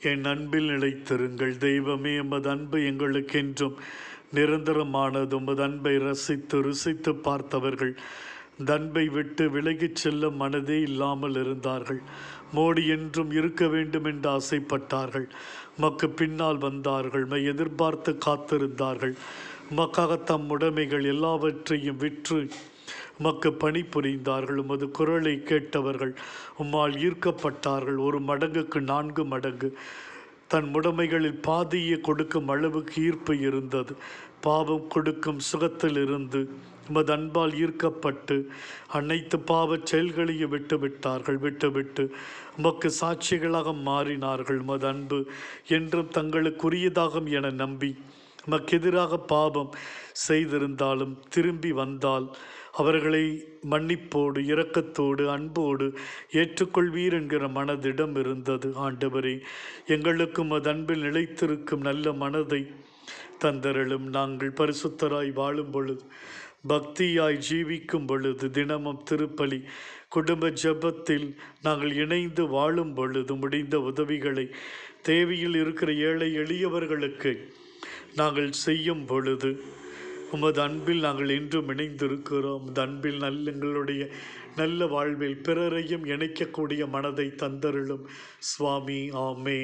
என் அன்பில் நிலைத்திருங்கள். தெய்வமே, எமது அன்பு எங்களுக்கென்றும் நிரந்தரமானது. உமது அன்பை ரசித்து ருசித்து பார்த்தவர்கள் அன்பை விட்டு விலகிச் செல்ல மனதே இல்லாமல் இருந்தார்கள். மோடி என்றும் இருக்க வேண்டும் என்று ஆசைப்பட்டார்கள். மக்கு பின்னால் வந்தார்கள். எதிர்பார்த்து காத்திருந்தார்கள். மக்காக தம் உடைமைகள் எல்லாவற்றையும் விற்று உமக்கு பணி புரிந்தார்கள். உமது குரலை கேட்டவர்கள் உம்மால் ஈர்க்கப்பட்டார்கள். 1 மடங்குக்கு 4 மடங்கு தன் உடைமைகளில் பாதியை கொடுக்கும் அளவுக்கு ஈர்ப்பு இருந்தது. பாவம் கொடுக்கும் சுகத்தில் இருந்து உமது அன்பால் ஈர்க்கப்பட்டு அனைத்து பாவச் செயல்களையும் விட்டுவிட்டு உமக்கு சாட்சிகளாக மாறினார்கள். உமது அன்பு என்றும் தங்களுக்குரியதாகும் என நம்பி உமக்கு எதிராக பாவம் செய்திருந்தாலும் திரும்பி வந்தால் அவர்களை மன்னிப்போடு இரக்கத்தோடு அன்போடு ஏற்றுக்கொள்வீர் என்கிற மனதிடம் இருந்தது. ஆண்டவரே, எங்களுக்கும் அது அன்பில் நிலைத்திருக்கும் நல்ல மனதை தந்தருளும். நாங்கள் பரிசுத்தராய் வாழும் பொழுது, பக்தியாய் ஜீவிக்கும் பொழுது, தினமும் திருப்பலி குடும்ப ஜெபத்தில் நாங்கள் இணைந்து வாழும் பொழுது முடிந்த உதவிகளை தேவையில் இருக்கிற ஏழை எளியவர்களுக்கு நாங்கள் செய்யும் பொழுது உமது அன்பில் நாங்கள் என்றும் இணைந்திருக்கிறோம். உமது அன்பில் எங்களுடைய நல்ல வாழ்வில் பிறரையும் இணைக்கக்கூடிய மனதை தந்தருளும் சுவாமி. ஆமே.